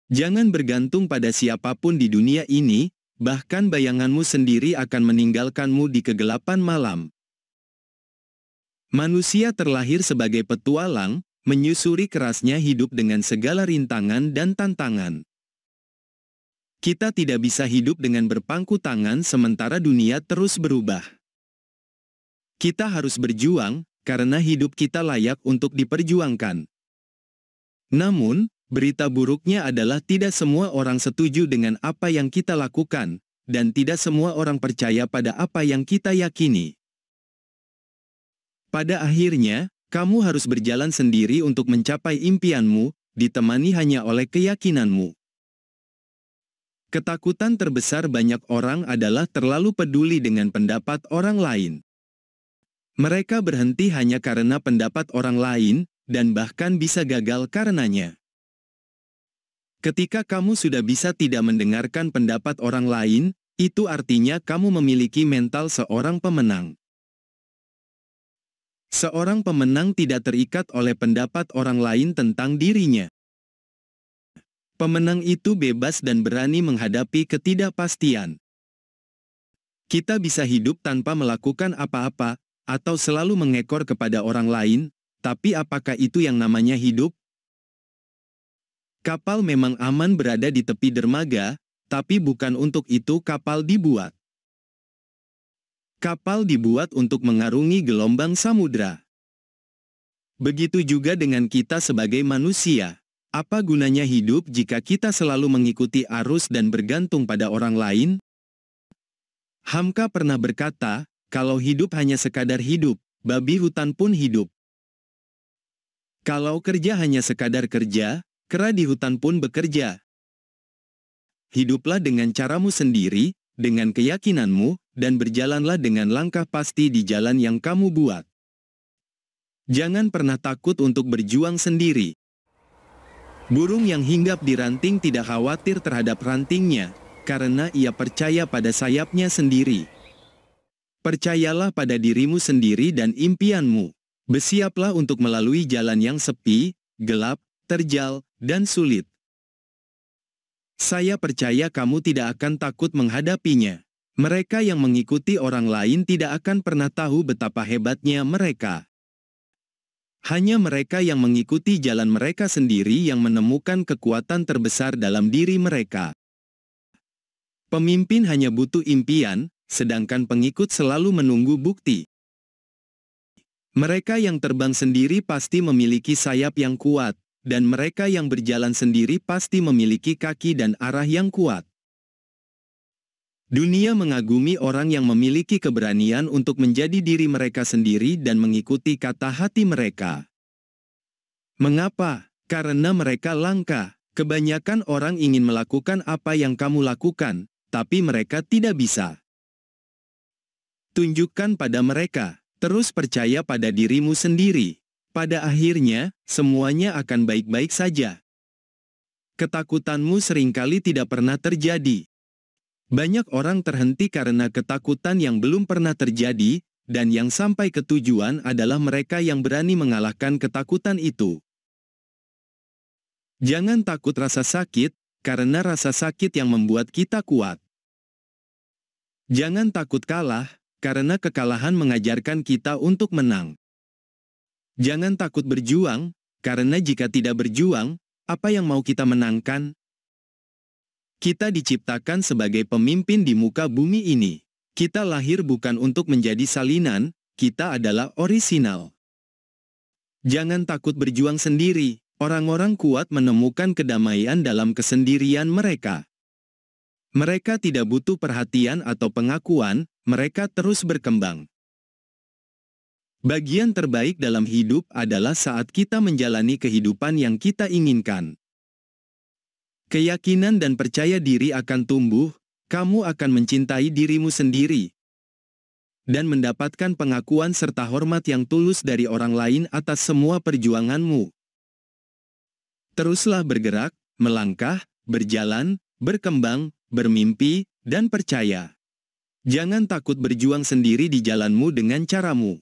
Jangan bergantung pada siapapun di dunia ini, bahkan bayanganmu sendiri akan meninggalkanmu di kegelapan malam. Manusia terlahir sebagai petualang, menyusuri kerasnya hidup dengan segala rintangan dan tantangan. Kita tidak bisa hidup dengan berpangku tangan sementara dunia terus berubah. Kita harus berjuang, karena hidup kita layak untuk diperjuangkan. Namun, berita buruknya adalah tidak semua orang setuju dengan apa yang kita lakukan, dan tidak semua orang percaya pada apa yang kita yakini. Pada akhirnya, kamu harus berjalan sendiri untuk mencapai impianmu, ditemani hanya oleh keyakinanmu. Ketakutan terbesar banyak orang adalah terlalu peduli dengan pendapat orang lain. Mereka berhenti hanya karena pendapat orang lain, dan bahkan bisa gagal karenanya. Ketika kamu sudah bisa tidak mendengarkan pendapat orang lain, itu artinya kamu memiliki mental seorang pemenang. Seorang pemenang tidak terikat oleh pendapat orang lain tentang dirinya. Pemenang itu bebas dan berani menghadapi ketidakpastian. Kita bisa hidup tanpa melakukan apa-apa, atau selalu mengekor kepada orang lain, tapi apakah itu yang namanya hidup? Kapal memang aman berada di tepi dermaga, tapi bukan untuk itu kapal dibuat. Kapal dibuat untuk mengarungi gelombang samudra. Begitu juga dengan kita sebagai manusia. Apa gunanya hidup jika kita selalu mengikuti arus dan bergantung pada orang lain? Hamka pernah berkata, kalau hidup hanya sekadar hidup, babi hutan pun hidup. Kalau kerja hanya sekadar kerja, kera di hutan pun bekerja. Hiduplah dengan caramu sendiri, dengan keyakinanmu, dan berjalanlah dengan langkah pasti di jalan yang kamu buat. Jangan pernah takut untuk berjuang sendiri. Burung yang hinggap di ranting tidak khawatir terhadap rantingnya, karena ia percaya pada sayapnya sendiri. Percayalah pada dirimu sendiri dan impianmu. Bersiaplah untuk melalui jalan yang sepi, gelap, terjal, dan sulit. Saya percaya kamu tidak akan takut menghadapinya. Mereka yang mengikuti orang lain tidak akan pernah tahu betapa hebatnya mereka. Hanya mereka yang mengikuti jalan mereka sendiri yang menemukan kekuatan terbesar dalam diri mereka. Pemimpin hanya butuh impian, sedangkan pengikut selalu menunggu bukti. Mereka yang terbang sendiri pasti memiliki sayap yang kuat, dan mereka yang berjalan sendiri pasti memiliki kaki dan arah yang kuat. Dunia mengagumi orang yang memiliki keberanian untuk menjadi diri mereka sendiri dan mengikuti kata hati mereka. Mengapa? Karena mereka langka. Kebanyakan orang ingin melakukan apa yang kamu lakukan, tapi mereka tidak bisa. Tunjukkan pada mereka. Terus percaya pada dirimu sendiri. Pada akhirnya, semuanya akan baik-baik saja. Ketakutanmu seringkali tidak pernah terjadi. Banyak orang terhenti karena ketakutan yang belum pernah terjadi, dan yang sampai ke tujuan adalah mereka yang berani mengalahkan ketakutan itu. Jangan takut rasa sakit, karena rasa sakit yang membuat kita kuat. Jangan takut kalah, karena kekalahan mengajarkan kita untuk menang. Jangan takut berjuang, karena jika tidak berjuang, apa yang mau kita menangkan? Kita diciptakan sebagai pemimpin di muka bumi ini. Kita lahir bukan untuk menjadi salinan, kita adalah orisinal. Jangan takut berjuang sendiri, orang-orang kuat menemukan kedamaian dalam kesendirian mereka. Mereka tidak butuh perhatian atau pengakuan, mereka terus berkembang. Bagian terbaik dalam hidup adalah saat kita menjalani kehidupan yang kita inginkan. Keyakinan dan percaya diri akan tumbuh, kamu akan mencintai dirimu sendiri, dan mendapatkan pengakuan serta hormat yang tulus dari orang lain atas semua perjuanganmu. Teruslah bergerak, melangkah, berjalan, berkembang, bermimpi, dan percaya. Jangan takut berjuang sendiri di jalanmu dengan caramu.